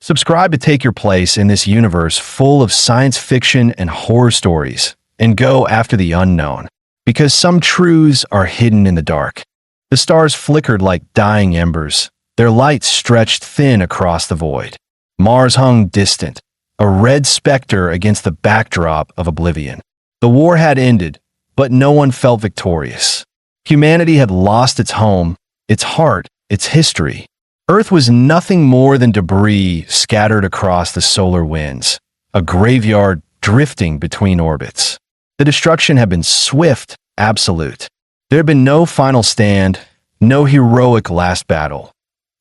Subscribe to take your place in this universe full of science fiction and horror stories, and go after the unknown, because some truths are hidden in the dark. The stars flickered like dying embers, their light stretched thin across the void. Mars hung distant, a red specter against the backdrop of oblivion. The war had ended, but no one felt victorious. Humanity had lost its home, its heart, its history. Earth was nothing more than debris scattered across the solar winds, a graveyard drifting between orbits. The destruction had been swift, absolute. There had been no final stand, no heroic last battle.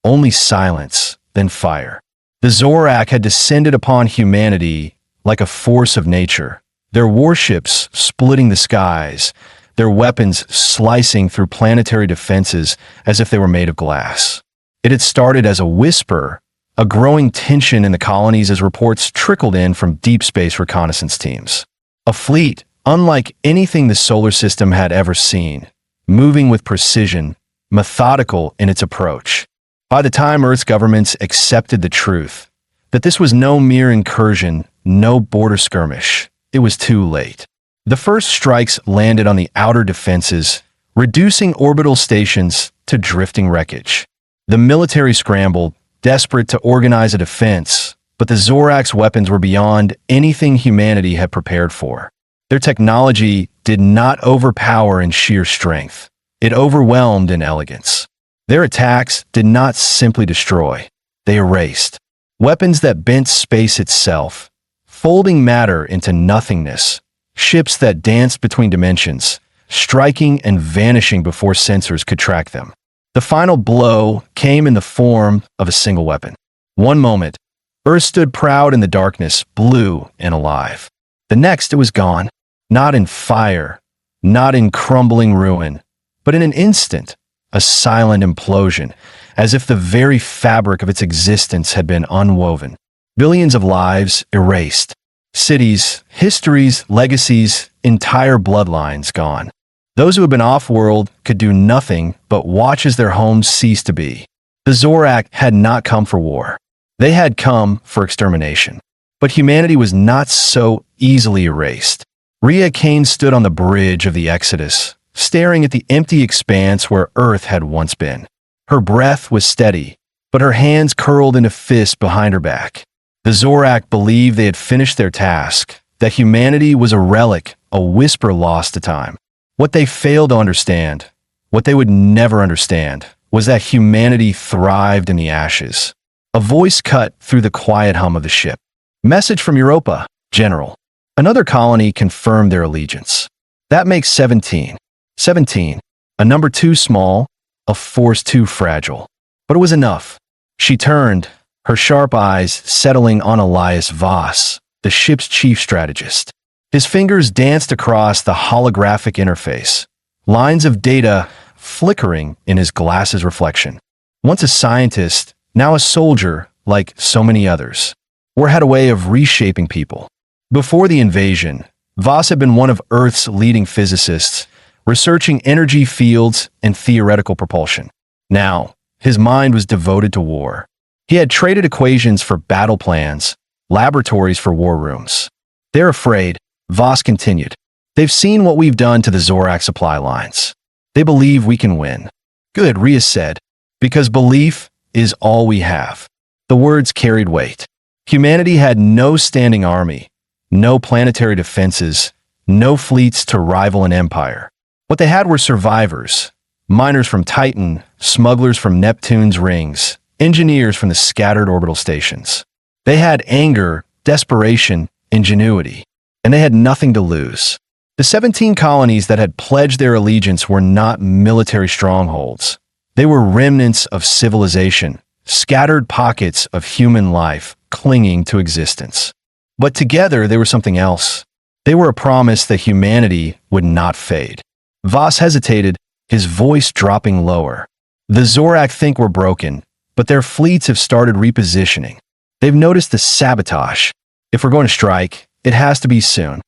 Only silence, then fire. The Zorak had descended upon humanity like a force of nature, their warships splitting the skies, their weapons slicing through planetary defenses as if they were made of glass. It had started as a whisper, a growing tension in the colonies as reports trickled in from deep space reconnaissance teams. A fleet, unlike anything the solar system had ever seen, moving with precision, methodical in its approach. By the time Earth's governments accepted the truth, that this was no mere incursion, no border skirmish, it was too late. The first strikes landed on the outer defenses, reducing orbital stations to drifting wreckage. The military scrambled, desperate to organize a defense, but the Zorak's weapons were beyond anything humanity had prepared for. Their technology did not overpower in sheer strength. It overwhelmed in elegance. Their attacks did not simply destroy, they erased. Weapons that bent space itself, folding matter into nothingness, ships that danced between dimensions, striking and vanishing before sensors could track them. The final blow came in the form of a single weapon. One moment, Earth stood proud in the darkness, blue and alive. The next, it was gone, not in fire, not in crumbling ruin, but in an instant, a silent implosion, as if the very fabric of its existence had been unwoven. Billions of lives erased. Cities, histories, legacies, entire bloodlines gone. Those who had been off-world could do nothing but watch as their homes ceased to be. The Zorak had not come for war. They had come for extermination. But humanity was not so easily erased. Rhea Kane stood on the bridge of the Exodus, staring at the empty expanse where Earth had once been. Her breath was steady, but her hands curled into fists behind her back. The Zorak believed they had finished their task, that humanity was a relic, a whisper lost to time. What they failed to understand, what they would never understand, was that humanity thrived in the ashes. A voice cut through the quiet hum of the ship. Message from Europa, General. Another colony confirmed their allegiance. That makes 17. 17. A number too small, a force too fragile. But it was enough. She turned, her sharp eyes settling on Elias Voss, the ship's chief strategist. His fingers danced across the holographic interface, lines of data flickering in his glasses' reflection. Once a scientist, now a soldier, like so many others. War had a way of reshaping people. Before the invasion, Voss had been one of Earth's leading physicists, researching energy fields and theoretical propulsion. Now, his mind was devoted to war. He had traded equations for battle plans, laboratories for war rooms. They're afraid, Voss continued. They've seen what we've done to the Zorak supply lines. They believe we can win. Good, Rhea said, because belief is all we have. The words carried weight. Humanity had no standing army, no planetary defenses, no fleets to rival an empire. What they had were survivors, miners from Titan, smugglers from Neptune's rings, engineers from the scattered orbital stations. They had anger, desperation, ingenuity, and they had nothing to lose. The 17 colonies that had pledged their allegiance were not military strongholds. They were remnants of civilization, scattered pockets of human life clinging to existence. But together they were something else. They were a promise that humanity would not fade. Voss hesitated, his voice dropping lower. The Zorak think we're broken, but their fleets have started repositioning. They've noticed the sabotage. If we're going to strike, it has to be soon.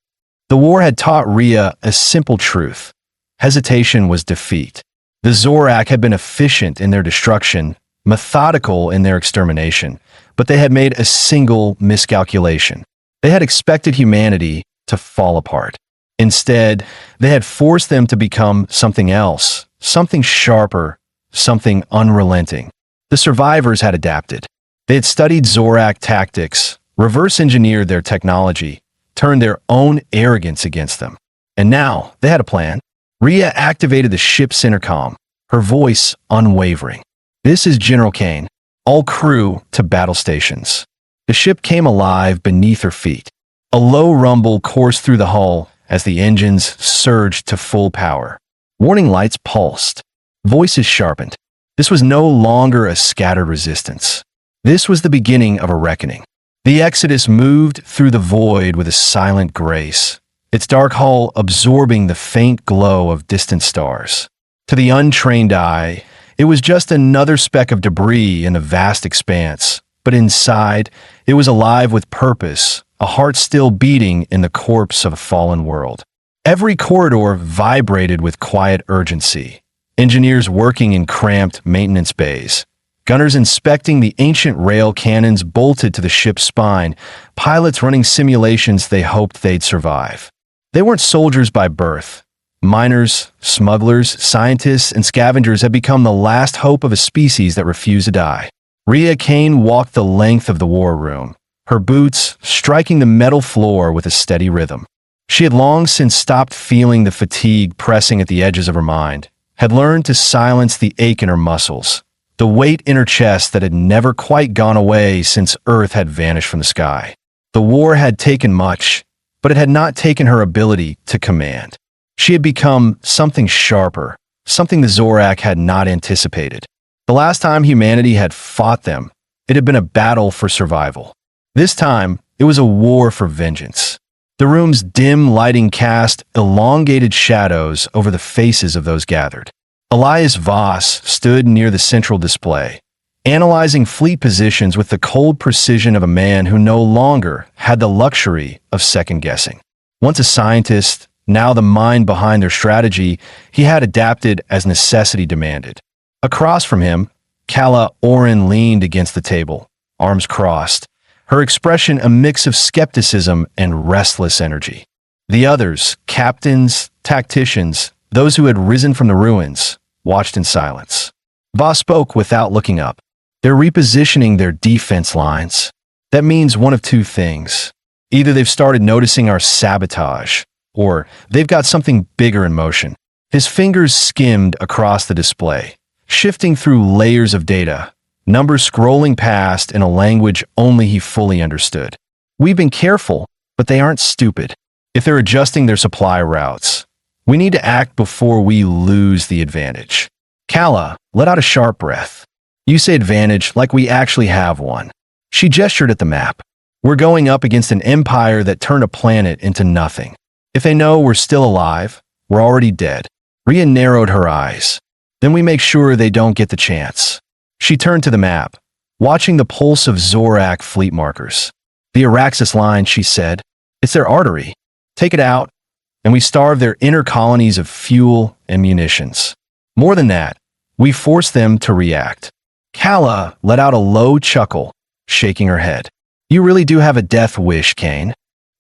The war had taught Rhea a simple truth. Hesitation was defeat. The Zorak had been efficient in their destruction, methodical in their extermination, but they had made a single miscalculation. They had expected humanity to fall apart. Instead, they had forced them to become something else, something sharper, something unrelenting. The survivors had adapted. They had studied Zorak tactics, reverse-engineered their technology, turned their own arrogance against them. And now, they had a plan. Rhea activated the ship's intercom, her voice unwavering. "This is General Kane. All crew to battle stations." The ship came alive beneath her feet. A low rumble coursed through the hull as the engines surged to full power. Warning lights pulsed. Voices sharpened. This was no longer a scattered resistance. This was the beginning of a reckoning. The Exodus moved through the void with a silent grace, its dark hull absorbing the faint glow of distant stars. To the untrained eye, it was just another speck of debris in a vast expanse, but inside, it was alive with purpose, a heart still beating in the corpse of a fallen world. Every corridor vibrated with quiet urgency. Engineers working in cramped maintenance bays, gunners inspecting the ancient rail cannons bolted to the ship's spine, pilots running simulations they hoped they'd survive. They weren't soldiers by birth. Miners, smugglers, scientists, and scavengers had become the last hope of a species that refused to die. Rhea Kane walked the length of the war room, her boots striking the metal floor with a steady rhythm. She had long since stopped feeling the fatigue pressing at the edges of her mind, had learned to silence the ache in her muscles, the weight in her chest that had never quite gone away since Earth had vanished from the sky. The war had taken much, but it had not taken her ability to command. She had become something sharper, something the Zorak had not anticipated. The last time humanity had fought them, it had been a battle for survival. This time, it was a war for vengeance. The room's dim lighting cast elongated shadows over the faces of those gathered. Elias Voss stood near the central display, analyzing fleet positions with the cold precision of a man who no longer had the luxury of second-guessing. Once a scientist, now the mind behind their strategy, he had adapted as necessity demanded. Across from him, Kala Oren leaned against the table, arms crossed, her expression a mix of skepticism and restless energy. The others, captains, tacticians, those who had risen from the ruins, watched in silence. Voss spoke without looking up. They're repositioning their defense lines. That means one of two things. Either they've started noticing our sabotage, or they've got something bigger in motion. His fingers skimmed across the display, shifting through layers of data, numbers scrolling past in a language only he fully understood. We've been careful, but they aren't stupid. If they're adjusting their supply routes, we need to act before we lose the advantage. Kala let out a sharp breath. You say advantage like we actually have one. She gestured at the map. We're going up against an empire that turned a planet into nothing. If they know we're still alive, we're already dead. Rhea narrowed her eyes. Then we make sure they don't get the chance. She turned to the map, watching the pulse of Zorak fleet markers. The Araxis line, she said. It's their artery. Take it out, and we starve their inner colonies of fuel and munitions. More than that, we force them to react. Kala let out a low chuckle, shaking her head. You really do have a death wish, Kane.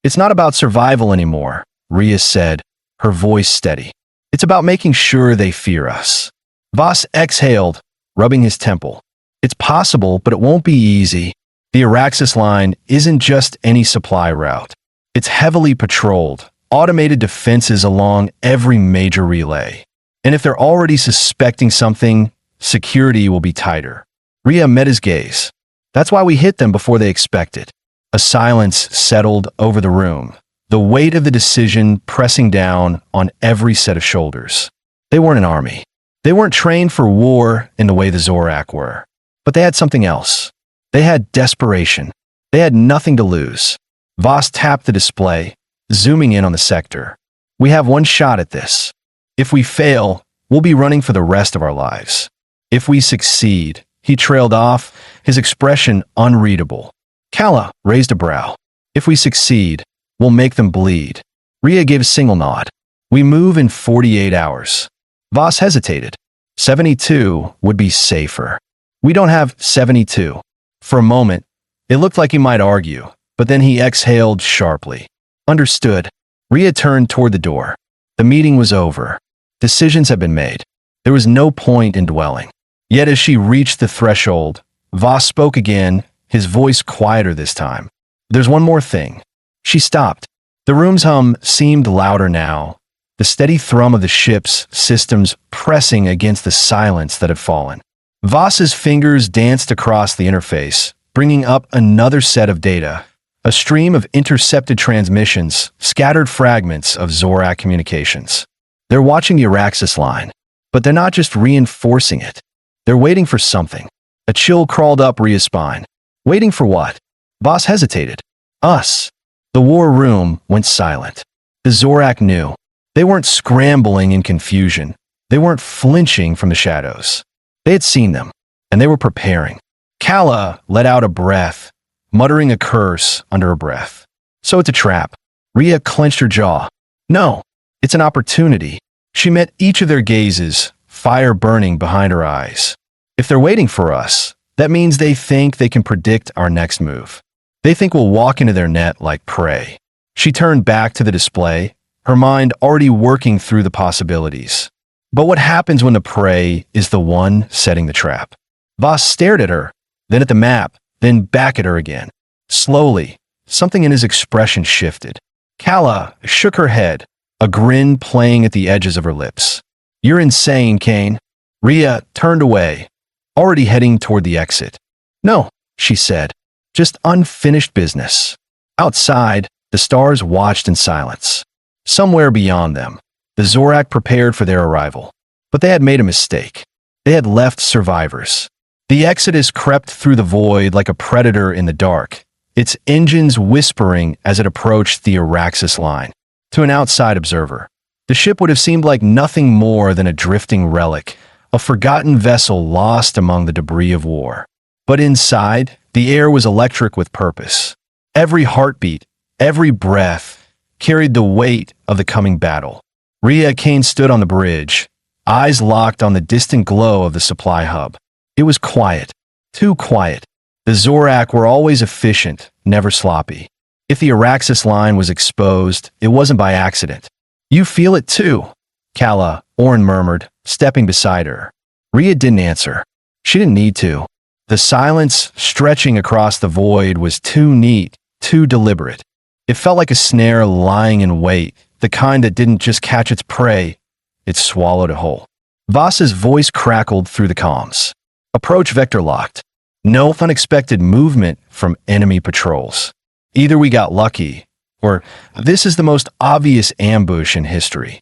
It's not about survival anymore, Rhea said, her voice steady. It's about making sure they fear us. Voss exhaled, rubbing his temple. It's possible, but it won't be easy. The Araxis line isn't just any supply route. It's heavily patrolled, automated defenses along every major relay. And if they're already suspecting something, security will be tighter. Rhea met his gaze. That's why we hit them before they expected. A silence settled over the room, the weight of the decision pressing down on every set of shoulders. They weren't an army. They weren't trained for war in the way the Zorak were. But they had something else. They had desperation. They had nothing to lose. Voss tapped the display, zooming in on the sector. We have one shot at this. If we fail, we'll be running for the rest of our lives. If we succeed, he trailed off, his expression unreadable. Kala raised a brow. If we succeed, we'll make them bleed. Rhea gave a single nod. We move in 48 hours. Voss hesitated. 72 would be safer. We don't have 72. For a moment, It looked like he might argue, but then he exhaled sharply. Understood. Rhea turned toward the door. The meeting was over. Decisions had been made. There was no point in dwelling. Yet as she reached the threshold, Voss spoke again, his voice quieter this time. There's one more thing. She stopped. The room's hum seemed louder now, the steady thrum of the ship's systems pressing against the silence that had fallen. Voss's fingers danced across the interface, bringing up another set of data, a stream of intercepted transmissions, scattered fragments of Zorak communications. They're watching the Araxis line, but they're not just reinforcing it. They're waiting for something. A chill crawled up Rhea's spine. Waiting for what? Voss hesitated. Us. The war room went silent. The Zorak knew. They weren't scrambling in confusion. They weren't flinching from the shadows. They had seen them, and they were preparing. Kala let out a breath, muttering a curse under her breath. So it's a trap. Rhea clenched her jaw. No, it's an opportunity. She met each of their gazes, fire burning behind her eyes. If they're waiting for us, that means they think they can predict our next move. They think we'll walk into their net like prey. She turned back to the display, her mind already working through the possibilities. But what happens when the prey is the one setting the trap? Voss stared at her, then at the map, then back at her again. Slowly, something in his expression shifted. Kala shook her head, a grin playing at the edges of her lips. You're insane, Kane. Rhea turned away, already heading toward the exit. No, she said, just unfinished business. Outside, the stars watched in silence. Somewhere beyond them, the Zorak prepared for their arrival. But they had made a mistake. They had left survivors. The Exodus crept through the void like a predator in the dark, its engines whispering as it approached the Araxis line. To an outside observer, the ship would have seemed like nothing more than a drifting relic, a forgotten vessel lost among the debris of war. But inside, the air was electric with purpose. Every heartbeat, every breath, carried the weight of the coming battle. Rhea Kane stood on the bridge, eyes locked on the distant glow of the supply hub. It was quiet, too quiet. The Zorak were always efficient, never sloppy. If the Araxis line was exposed, it wasn't by accident. You feel it too, Kala, Orin murmured, stepping beside her. Rhea didn't answer. She didn't need to. The silence stretching across the void was too neat, too deliberate. It felt like a snare lying in wait, the kind that didn't just catch its prey, it swallowed it whole. Voss's voice crackled through the comms. Approach vector locked. No unexpected movement from enemy patrols. Either we got lucky, or this is the most obvious ambush in history.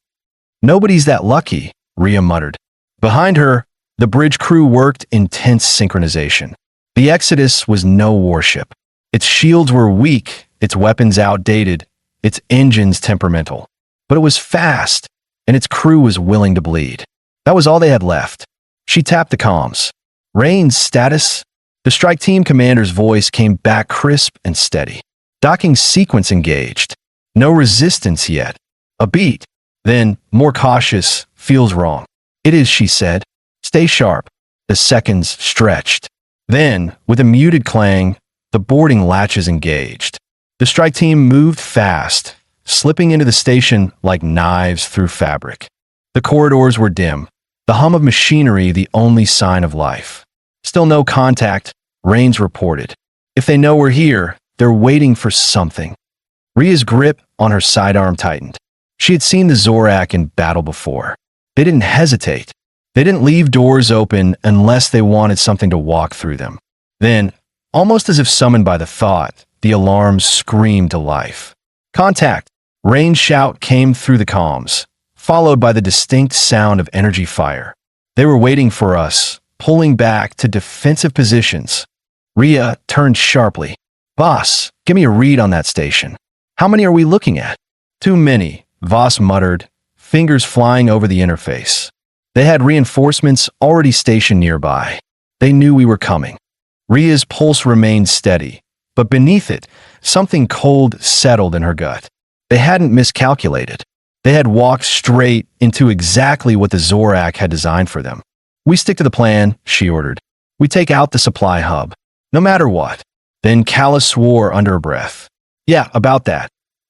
Nobody's that lucky, Rhea muttered. Behind her, the bridge crew worked in tense synchronization. The Exodus was no warship. Its shields were weak, its weapons outdated, its engines temperamental. But it was fast, and its crew was willing to bleed. That was all they had left. She tapped the comms. Rain's status? The strike team commander's voice came back crisp and steady. Docking sequence engaged. No resistance yet. A beat. Then, more cautious, feels wrong. It is, she said. Stay sharp. The seconds stretched. Then, with a muted clang, the boarding latches engaged. The strike team moved fast, slipping into the station like knives through fabric. The corridors were dim, the hum of machinery the only sign of life. Still no contact, Rains reported. If they know we're here, they're waiting for something. Rhea's grip on her sidearm tightened. She had seen the Zorak in battle before. They didn't hesitate. They didn't leave doors open unless they wanted something to walk through them. Then, almost as if summoned by the thought, the alarm screamed to life. Contact! Rain's shout came through the comms, followed by the distinct sound of energy fire. They were waiting for us, pulling back to defensive positions. Rhea turned sharply. Voss, give me a read on that station. How many are we looking at? Too many, Voss muttered, fingers flying over the interface. They had reinforcements already stationed nearby. They knew we were coming. Rhea's pulse remained steady, but beneath it, something cold settled in her gut. They hadn't miscalculated. They had walked straight into exactly what the Zorak had designed for them. We stick to the plan, she ordered. We take out the supply hub. No matter what. Then Kala swore under her breath. Yeah, about that.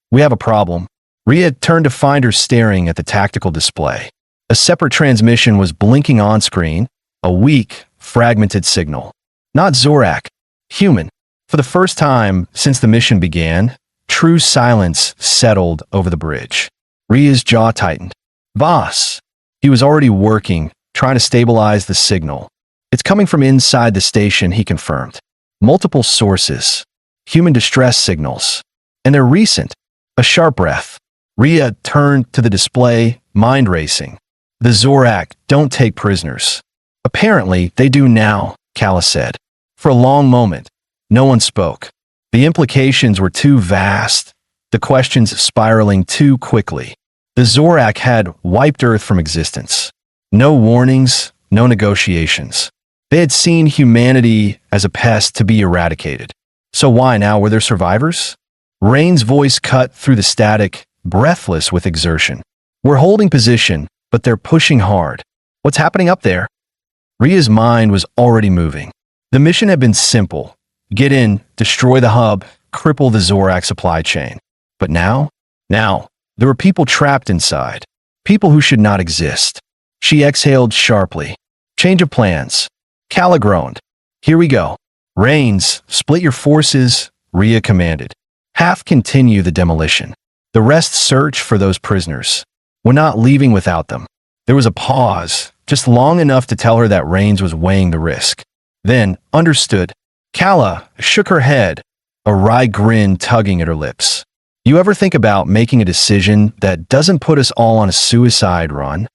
We have a problem. Rhea turned to find her staring at the tactical display. A separate transmission was blinking on screen, a weak, fragmented signal. Not Zorak. Human. For the first time since the mission began, true silence settled over the bridge. Rhea's jaw tightened. Voss. He was already working, trying to stabilize the signal. It's coming from inside the station, he confirmed. Multiple sources. Human distress signals. And they're recent. A sharp breath. Rhea turned to the display, mind racing. The Zorak don't take prisoners. Apparently, they do now, Kala said. For a long moment, no one spoke. The implications were too vast, the questions spiraling too quickly. The Zorak had wiped Earth from existence. No warnings, no negotiations. They had seen humanity as a pest to be eradicated. So why now were there survivors? Rain's voice cut through the static, breathless with exertion. We're holding position, but they're pushing hard. What's happening up there? Rhea's mind was already moving. The mission had been simple. Get in, destroy the hub, cripple the Zorak supply chain. But now, there were people trapped inside. People who should not exist. She exhaled sharply. Change of plans. Kala groaned. Here we go. Rains, split your forces, Rhea commanded. Half continue the demolition. The rest search for those prisoners. We're not leaving without them. There was a pause, just long enough to tell her that Rains was weighing the risk. Then, understood. Kala shook her head, a wry grin tugging at her lips. You ever think about making a decision that doesn't put us all on a suicide run?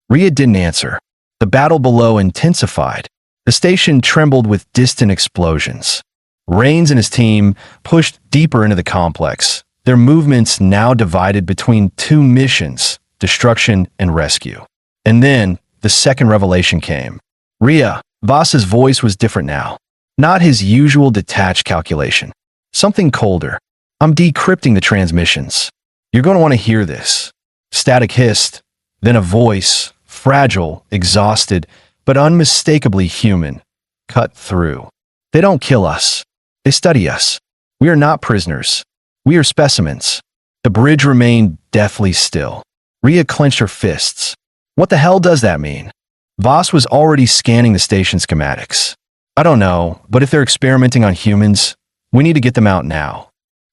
Rhea didn't answer. The battle below intensified. The station trembled with distant explosions. Rains and his team pushed deeper into the complex, their movements now divided between two missions, destruction and rescue. And then, the second revelation came. Rhea, Voss's voice was different now. Not his usual detached calculation. Something colder. I'm decrypting the transmissions. You're going to want to hear this. Static hissed, then a voice, fragile, exhausted, but unmistakably human, cut through. They don't kill us. They study us. We are not prisoners. We are specimens. The bridge remained deathly still. Rhea clenched her fists. What the hell does that mean? Voss was already scanning the station schematics. I don't know, but if they're experimenting on humans, we need to get them out now.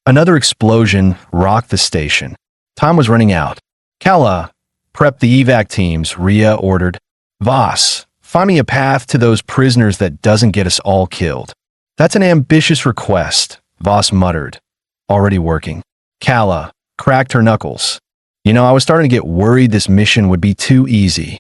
Another explosion rocked the station. Time was running out. Kala, prep the evac teams, Rhea ordered. Voss, find me a path to those prisoners that doesn't get us all killed. That's an ambitious request, Voss muttered. Already working. Kala cracked her knuckles. You know, I was starting to get worried this mission would be too easy.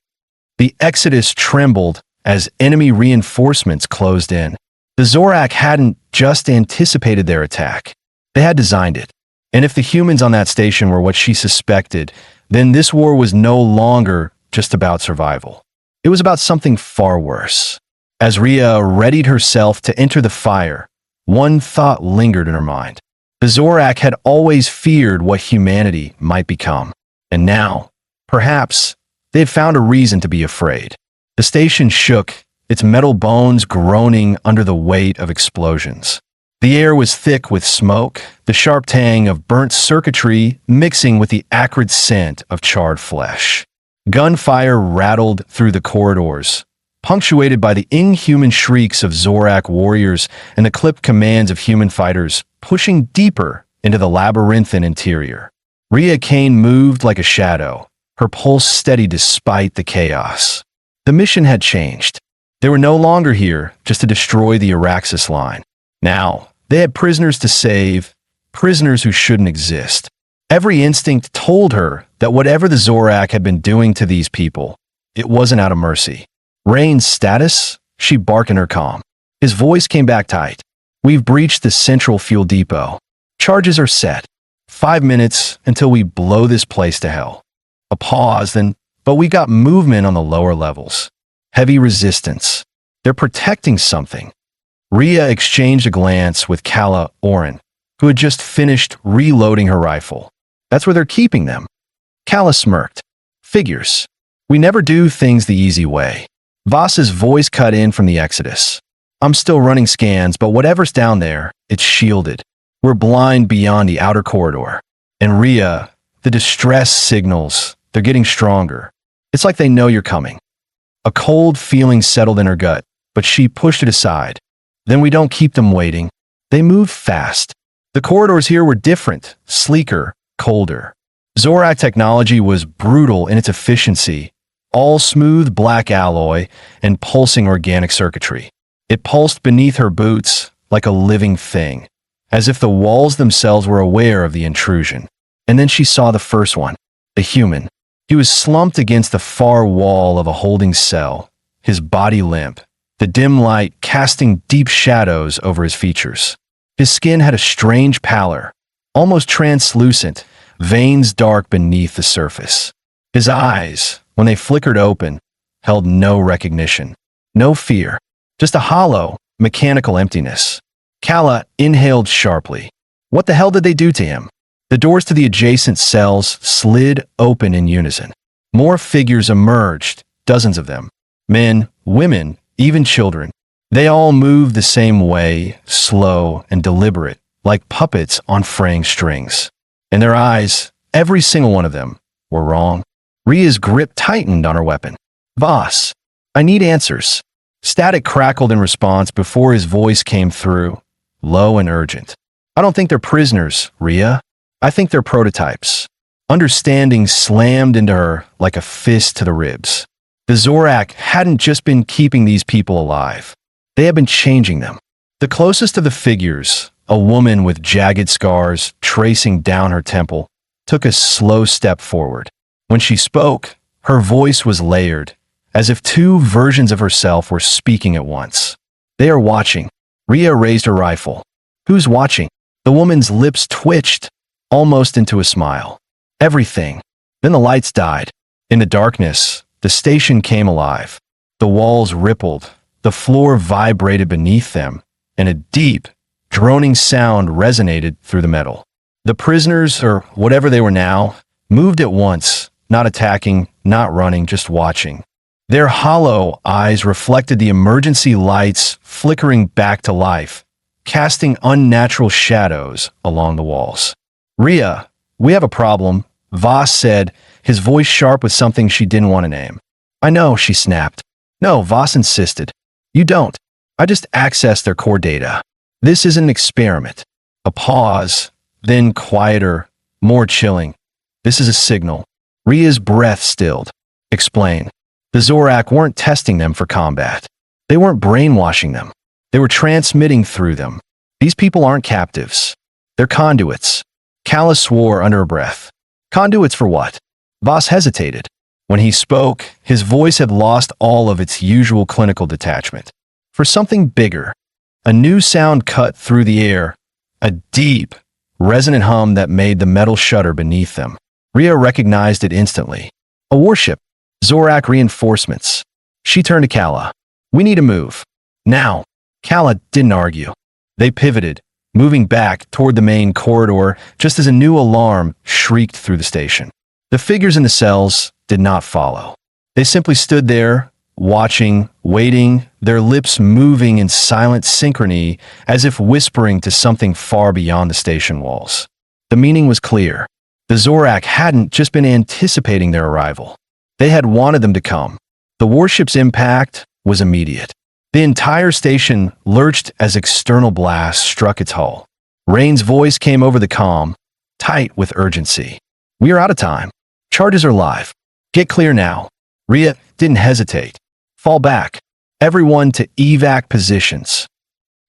The Exodus trembled as enemy reinforcements closed in. The Zorak hadn't just anticipated their attack. They had designed it. And if the humans on that station were what she suspected, then this war was no longer just about survival. It was about something far worse. As Rhea readied herself to enter the fire, one thought lingered in her mind. The Zorak had always feared what humanity might become. And now, perhaps, they had found a reason to be afraid. The station shook, its metal bones groaning under the weight of explosions. The air was thick with smoke, the sharp tang of burnt circuitry mixing with the acrid scent of charred flesh. Gunfire rattled through the corridors, punctuated by the inhuman shrieks of Zorak warriors and the clipped commands of human fighters pushing deeper into the labyrinthine interior. Rhea Kane moved like a shadow, her pulse steady despite the chaos. The mission had changed. They were no longer here just to destroy the Araxis line. Now, they had prisoners to save, prisoners who shouldn't exist. Every instinct told her that whatever the Zorak had been doing to these people, it wasn't out of mercy. Rain's status? She barked in her calm. His voice came back tight. We've breached the central fuel depot. Charges are set. 5 minutes until we blow this place to hell. A pause, then, but we got movement on the lower levels. Heavy resistance. They're protecting something. Rhea exchanged a glance with Kala Oren, who had just finished reloading her rifle. That's where they're keeping them. Kala smirked. Figures. We never do things the easy way. Voss's voice cut in from the Exodus. I'm still running scans, but whatever's down there, it's shielded. We're blind beyond the outer corridor. And Rhea, the distress signals, they're getting stronger. It's like they know you're coming. A cold feeling settled in her gut, but she pushed it aside. Then we don't keep them waiting. They move fast. The corridors here were different, sleeker, colder. Zorak technology was brutal in its efficiency, all smooth black alloy and pulsing organic circuitry. It pulsed beneath her boots like a living thing, as if the walls themselves were aware of the intrusion. And then she saw the first one, the human. He was slumped against the far wall of a holding cell, his body limp, the dim light casting deep shadows over his features. His skin had a strange pallor, almost translucent, veins dark beneath the surface. His eyes, when they flickered open, held no recognition, no fear, just a hollow, mechanical emptiness. Kala inhaled sharply. What the hell did they do to him? The doors to the adjacent cells slid open in unison. More figures emerged, dozens of them. Men, women, even children. They all moved the same way, slow and deliberate, like puppets on fraying strings. And their eyes, every single one of them, were wrong. Rhea's grip tightened on her weapon. Voss, I need answers. Static crackled in response before his voice came through, low and urgent. I don't think they're prisoners, Rhea. I think they're prototypes. Understanding slammed into her like a fist to the ribs. The Zorak hadn't just been keeping these people alive. They had been changing them. The closest of the figures, a woman with jagged scars tracing down her temple, took a slow step forward. When she spoke, her voice was layered, as if two versions of herself were speaking at once. They are watching. Rhea raised her rifle. Who's watching? The woman's lips twitched, almost into a smile. Everything. Then the lights died. In the darkness, the station came alive. The walls rippled, the floor vibrated beneath them, and a deep, droning sound resonated through the metal. The prisoners, or whatever they were now, moved at once, not attacking, not running, just watching. Their hollow eyes reflected the emergency lights flickering back to life, casting unnatural shadows along the walls. Rhea, we have a problem, Voss said, his voice sharp with something she didn't want to name. I know, she snapped. No, Voss insisted. You don't. I just accessed their core data. This is an experiment. A pause, then quieter, more chilling. This is a signal. Rhea's breath stilled. Explain. The Zorak weren't testing them for combat. They weren't brainwashing them. They were transmitting through them. These people aren't captives. They're conduits. Kala swore under her breath. Conduits for what? Voss hesitated. When he spoke, his voice had lost all of its usual clinical detachment. For something bigger. A new sound cut through the air, a deep, resonant hum that made the metal shudder beneath them. Rhea recognized it instantly. A warship. Zorak reinforcements. She turned to Kala. We need to move. Now. Kala didn't argue. They pivoted, moving back toward the main corridor just as a new alarm shrieked through the station. The figures in the cells did not follow. They simply stood there, watching, waiting, their lips moving in silent synchrony as if whispering to something far beyond the station walls. The meaning was clear. The Zorak hadn't just been anticipating their arrival. They had wanted them to come. The warship's impact was immediate. The entire station lurched as external blasts struck its hull. Rain's voice came over the comm, tight with urgency. We are out of time. Charges are live. Get clear now. Rhea didn't hesitate. Fall back. Everyone to evac positions.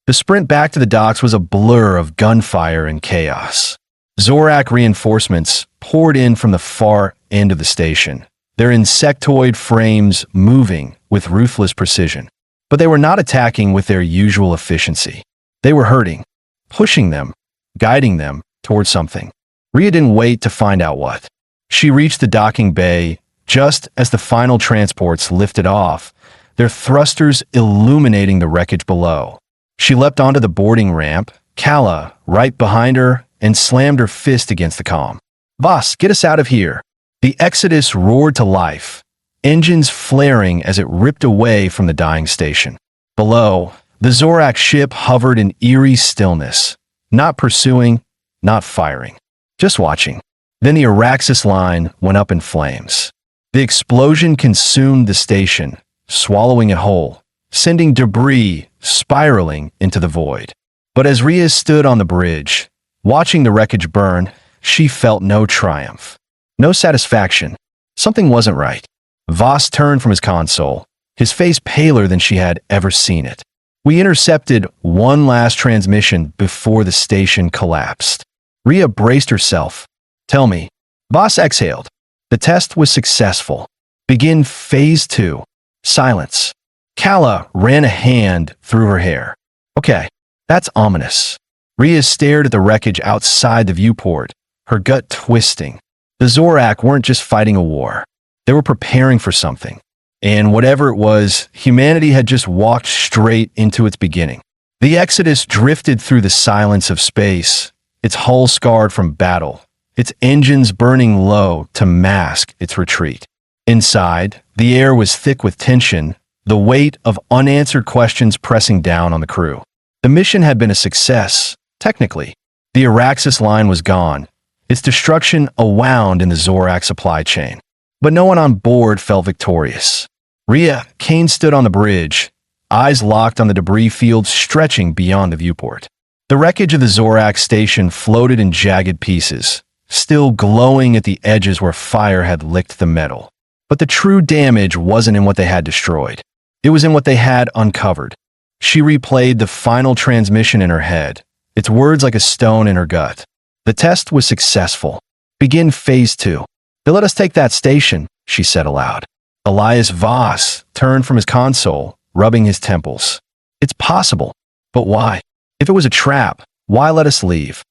The sprint back to the docks was a blur of gunfire and chaos. Zorak reinforcements poured in from the far end of the station, their insectoid frames moving with ruthless precision. But they were not attacking with their usual efficiency. They were hurting, pushing them, guiding them toward something. Rhea didn't wait to find out what. She reached the docking bay just as the final transports lifted off, their thrusters illuminating the wreckage below. She leapt onto the boarding ramp, Kala right behind her, and slammed her fist against the comm. Voss, get us out of here. The Exodus roared to life, engines flaring as it ripped away from the dying station. Below, The Zorak ship hovered in eerie stillness, not pursuing, not firing, just watching. Then the Araxis line went up in flames. The explosion consumed the station, swallowing it whole, sending debris spiraling into the void. But as Rhea stood on the bridge, watching the wreckage burn, she felt no triumph, no satisfaction. Something wasn't right. Voss turned from his console, his face paler than she had ever seen it. We intercepted one last transmission before the station collapsed. Rhea braced herself. Tell me. Voss exhaled. The test was successful. Begin Phase 2. Silence. Kala ran a hand through her hair. Okay, that's ominous. Rhea stared at the wreckage outside the viewport, her gut twisting. The Zorak weren't just fighting a war. They were preparing for something. And whatever it was, humanity had just walked straight into its beginning. The Exodus drifted through the silence of space, its hull scarred from battle, its engines burning low to mask its retreat. Inside, the air was thick with tension, the weight of unanswered questions pressing down on the crew. The mission had been a success, technically. The Araxis line was gone, its destruction awound in the Zorak supply chain. But no one on board felt victorious. Rhea, Kane stood on the bridge, eyes locked on the debris field stretching beyond the viewport. The wreckage of the Zorak station floated in jagged pieces, still glowing at the edges where fire had licked the metal. But the true damage wasn't in what they had destroyed. It was in what they had uncovered. She replayed the final transmission in her head, its words like a stone in her gut. The test was successful. Begin Phase 2. They let us take that station, she said aloud. Elias Voss turned from his console, rubbing his temples. It's possible. But why? If it was a trap, why let us leave?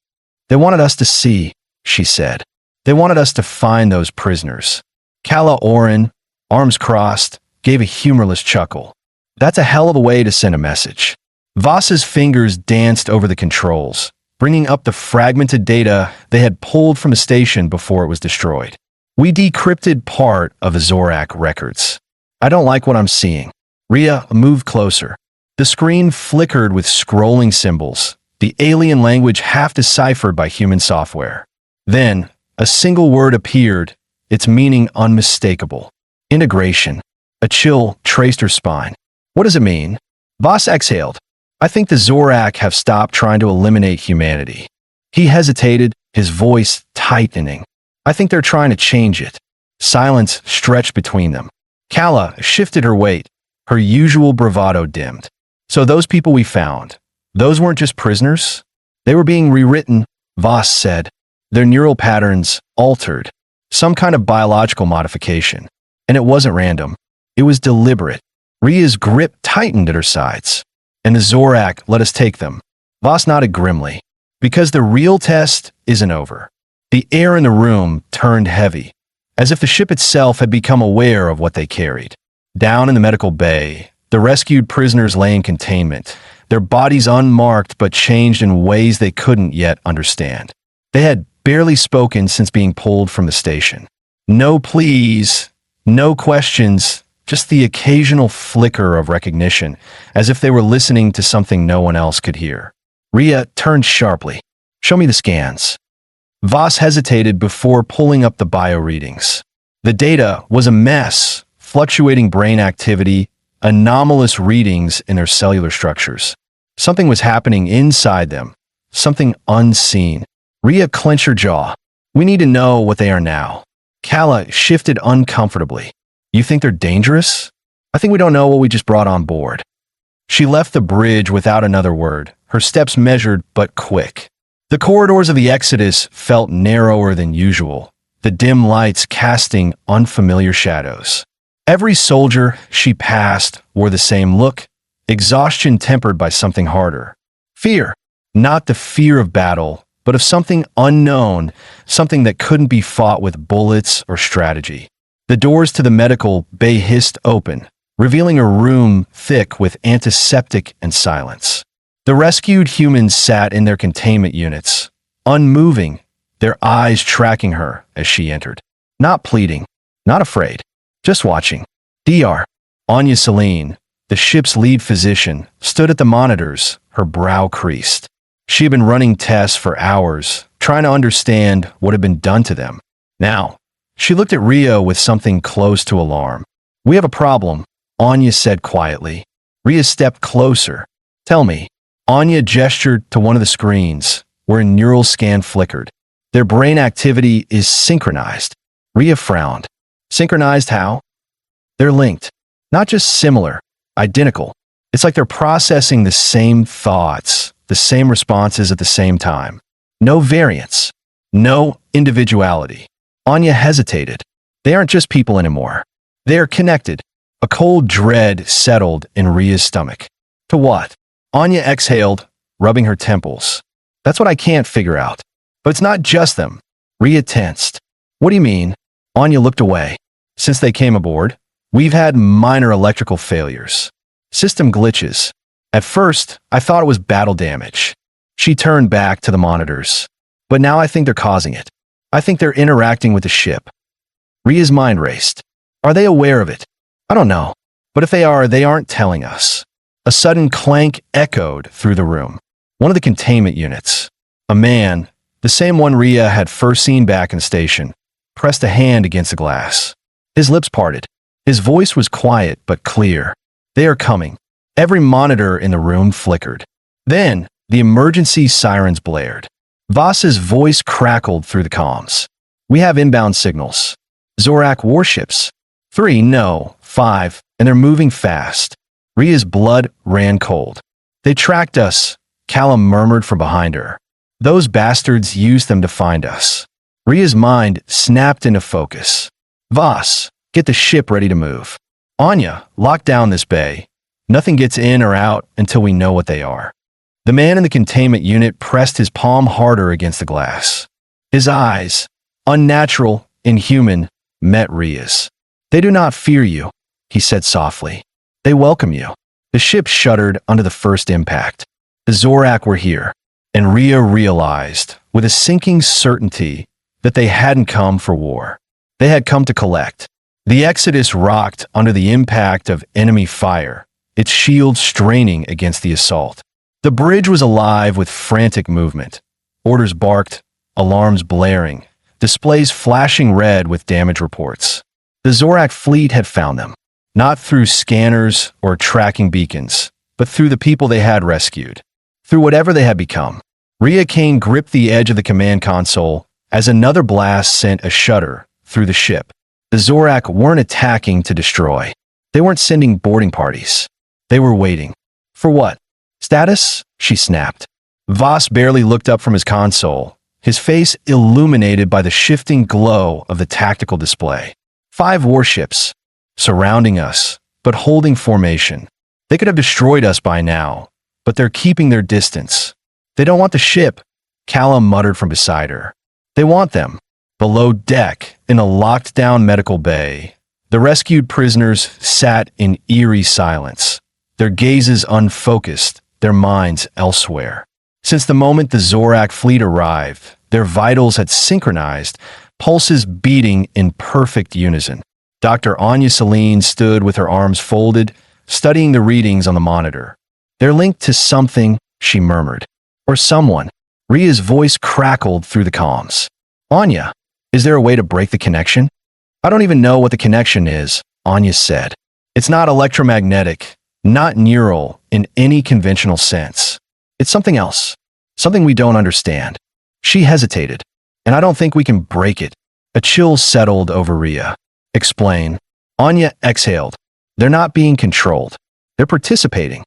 They wanted us to see, she said. They wanted us to find those prisoners. Kala Oren, arms crossed, gave a humorless chuckle. That's a hell of a way to send a message. Voss's fingers danced over the controls, bringing up the fragmented data they had pulled from the station before it was destroyed. We decrypted part of the Zorak records. I don't like what I'm seeing. Rhea moved closer. The screen flickered with scrolling symbols, the alien language half deciphered by human software. Then, a single word appeared, its meaning unmistakable. Integration. A chill traced her spine. What does it mean? Voss exhaled. I think the Zorak have stopped trying to eliminate humanity. He hesitated, his voice tightening. I think they're trying to change it. Silence stretched between them. Kala shifted her weight, her usual bravado dimmed. So those people we found, those weren't just prisoners? They were being rewritten, Voss said. Their neural patterns altered. Some kind of biological modification. And it wasn't random. It was deliberate. Rhea's grip tightened at her sides. And the Zorak let us take them. Voss nodded grimly. Because the real test isn't over. The air in the room turned heavy, as if the ship itself had become aware of what they carried. Down in the medical bay, the rescued prisoners lay in containment, their bodies unmarked but changed in ways they couldn't yet understand. They had barely spoken since being pulled from the station. No pleas, no questions, just the occasional flicker of recognition, as if they were listening to something no one else could hear. Rhea turned sharply. Show me the scans. Voss hesitated before pulling up the bio readings. The data was a mess, fluctuating brain activity, anomalous readings in their cellular structures. Something was happening inside them, something unseen. Rhea clenched her jaw. We need to know what they are now. Kala shifted uncomfortably. You think they're dangerous? I think we don't know what we just brought on board. She left the bridge without another word, her steps measured but quick. The corridors of the Exodus felt narrower than usual, the dim lights casting unfamiliar shadows. Every soldier she passed wore the same look, exhaustion tempered by something harder. Fear, not the fear of battle, but of something unknown, something that couldn't be fought with bullets or strategy. The doors to the medical bay hissed open, revealing a room thick with antiseptic and silence. The rescued humans sat in their containment units, unmoving, their eyes tracking her as she entered. Not pleading, not afraid, just watching. Dr. Anya Celine, the ship's lead physician, stood at the monitors, her brow creased. She had been running tests for hours, trying to understand what had been done to them. Now, she looked at Ria with something close to alarm. "We have a problem," Anya said quietly. Ria stepped closer. "Tell me." Anya gestured to one of the screens, where a neural scan flickered. "Their brain activity is synchronized." Ria frowned. "Synchronized how?" "They're linked. Not just similar, identical. It's like they're processing the same thoughts, the same responses at the same time. No variance. No individuality." Anya hesitated. "They aren't just people anymore. They are connected." A cold dread settled in Ria's stomach. "To what?" Anya exhaled, rubbing her temples. "That's what I can't figure out. But it's not just them." Ria tensed. "What do you mean?" Anya looked away. "Since they came aboard, we've had minor electrical failures. System glitches. At first, I thought it was battle damage." She turned back to the monitors. "But now I think they're causing it. I think they're interacting with the ship." Ria's mind raced. "Are they aware of it?" "I don't know. But if they are, they aren't telling us." A sudden clank echoed through the room. One of the containment units. A man, the same one Ria had first seen back in the station, pressed a hand against the glass. His lips parted. His voice was quiet but clear. "They are coming." Every monitor in the room flickered. Then, the emergency sirens blared. Voss's voice crackled through the comms. "We have inbound signals. Zorak warships. 3, no, 5, and they're moving fast." Ria's blood ran cold. "They tracked us," Callum murmured from behind her. "Those bastards used them to find us." Ria's mind snapped into focus. "Voss, get the ship ready to move. Anya, lock down this bay. Nothing gets in or out until we know what they are." The man in the containment unit pressed his palm harder against the glass. His eyes, unnatural, inhuman, met Ria's. "They do not fear you," he said softly. "They welcome you." The ship shuddered under the first impact. The Zorak were here, and Ria realized, with a sinking certainty, that they hadn't come for war. They had come to collect. The Exodus rocked under the impact of enemy fire, its shields straining against the assault. The bridge was alive with frantic movement. Orders barked, alarms blaring, displays flashing red with damage reports. The Zorak fleet had found them, not through scanners or tracking beacons, but through the people they had rescued, through whatever they had become. Ria Kane gripped the edge of the command console as another blast sent a shudder through the ship. The Zorak weren't attacking to destroy. They weren't sending boarding parties. They were waiting. For what? "Status?" she snapped. Voss barely looked up from his console, his face illuminated by the shifting glow of the tactical display. 5 warships, surrounding us, but holding formation. They could have destroyed us by now, but they're keeping their distance. "They don't want the ship," Callum muttered from beside her. "They want them." Below deck, in a locked-down medical bay, the rescued prisoners sat in eerie silence, their gazes unfocused, their minds elsewhere. Since the moment the Zorak fleet arrived, their vitals had synchronized, pulses beating in perfect unison. Dr. Anya Celine stood with her arms folded, studying the readings on the monitor. "They're linked to something," she murmured. "Or someone." Ria's voice crackled through the comms. "Anya, is there a way to break the connection?" "I don't even know what the connection is," Anya said. "It's not electromagnetic, not neural in any conventional sense. It's something else, something we don't understand." She hesitated. "And I don't think we can break it." A chill settled over Ria. "Explain." Anya exhaled. "They're not being controlled. They're participating."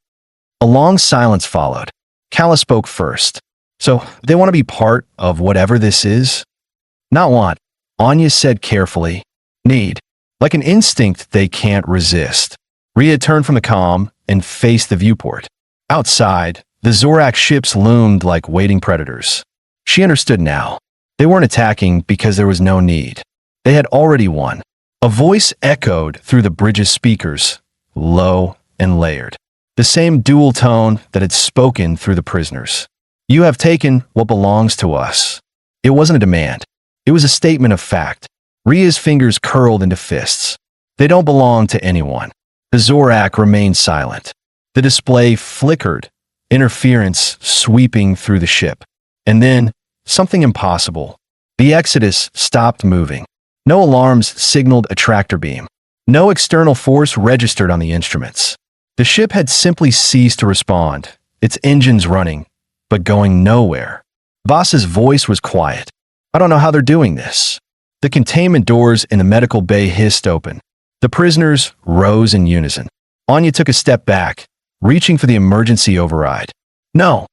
A long silence followed. Calla spoke first. "So, they want to be part of whatever this is?" "Not want," Anya said carefully. "Need. Like an instinct they can't resist." Ria turned from the comm and faced the viewport. Outside, the Zorak ships loomed like waiting predators. She understood now. They weren't attacking because there was no need. They had already won. A voice echoed through the bridge's speakers, low and layered. The same dual tone that had spoken through the prisoners. "You have taken what belongs to us." It wasn't a demand. It was a statement of fact. Ria's fingers curled into fists. "They don't belong to anyone. The Zorak remained silent. The display flickered, interference sweeping through the ship. And then, something impossible. The Exodus stopped moving. No alarms signaled a tractor beam. No external force registered on the instruments. The ship had simply ceased to respond, its engines running, but going nowhere. Voss's voice was quiet. I don't know how they're doing this. The containment doors in the medical bay hissed open. The prisoners rose in unison. Anya took a step back, reaching for the emergency override. No,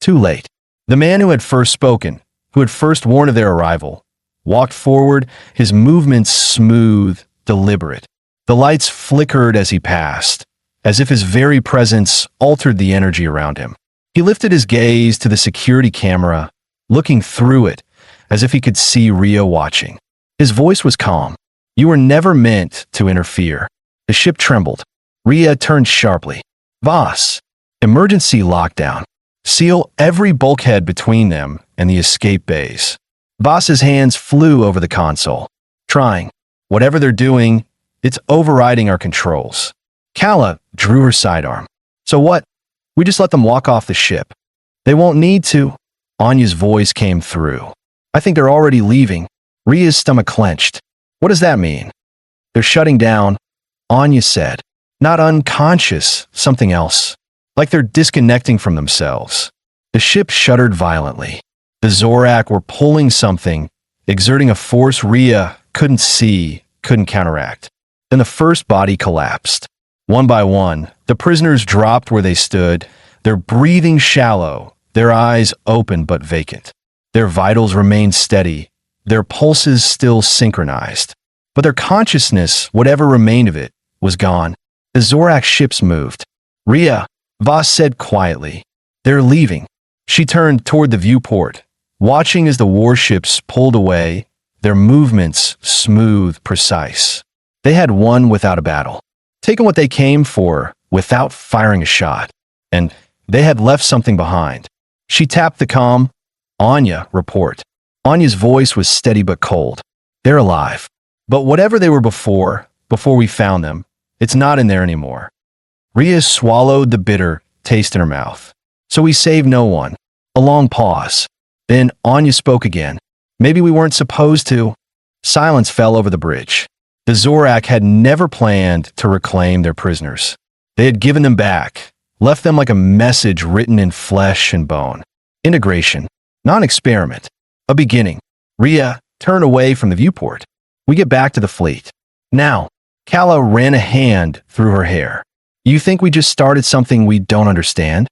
too late. The man who had first spoken, who had first warned of their arrival, walked forward, his movements smooth, deliberate. The lights flickered as he passed, as if his very presence altered the energy around him. He lifted his gaze to the security camera, looking through it, as if he could see Ria watching. His voice was calm. You were never meant to interfere. The ship trembled. Ria turned sharply. Voss, emergency lockdown. Seal every bulkhead between them and the escape bays. Voss's hands flew over the console. Trying. Whatever they're doing, it's overriding our controls. Kala drew her sidearm. So what? We just let them walk off the ship. They won't need to. Anya's voice came through. I think they're already leaving. Ria's stomach clenched. What does that mean? They're shutting down, Anya said. Not unconscious, something else. Like they're disconnecting from themselves. The ship shuddered violently. The Zorak were pulling something, exerting a force Ria couldn't see, couldn't counteract. Then the first body collapsed. One by one, the prisoners dropped where they stood, their breathing shallow, their eyes open but vacant. Their vitals remained steady, their pulses still synchronized. But their consciousness, whatever remained of it, was gone. The Zorak ships moved. Ria, Voss said quietly. They're leaving. She turned toward the viewport, watching as the warships pulled away, their movements smooth, precise. They had won without a battle, taken what they came for without firing a shot, and they had left something behind. She tapped the comm. Anya, report. Anya's voice was steady but cold. They're alive. But whatever they were before we found them, it's not in there anymore. Ria swallowed the bitter taste in her mouth. So we saved no one. A long pause. Then Anya spoke again. Maybe we weren't supposed to. Silence fell over the bridge. The Zorak had never planned to reclaim their prisoners. They had given them back, left them like a message written in flesh and bone. Integration, not an experiment. A beginning. Ria turned away from the viewport. We get back to the fleet. Now, Kala ran a hand through her hair. You think we just started something we don't understand?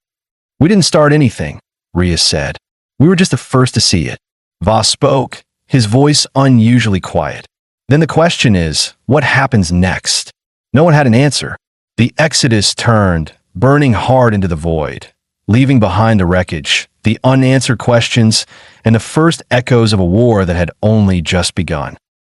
We didn't start anything, Ria said. We were just the first to see it. Voss spoke, his voice unusually quiet. Then the question is, what happens next? No one had an answer. The Exodus turned, burning hard into the void, leaving behind the wreckage, the unanswered questions, and the first echoes of a war that had only just begun.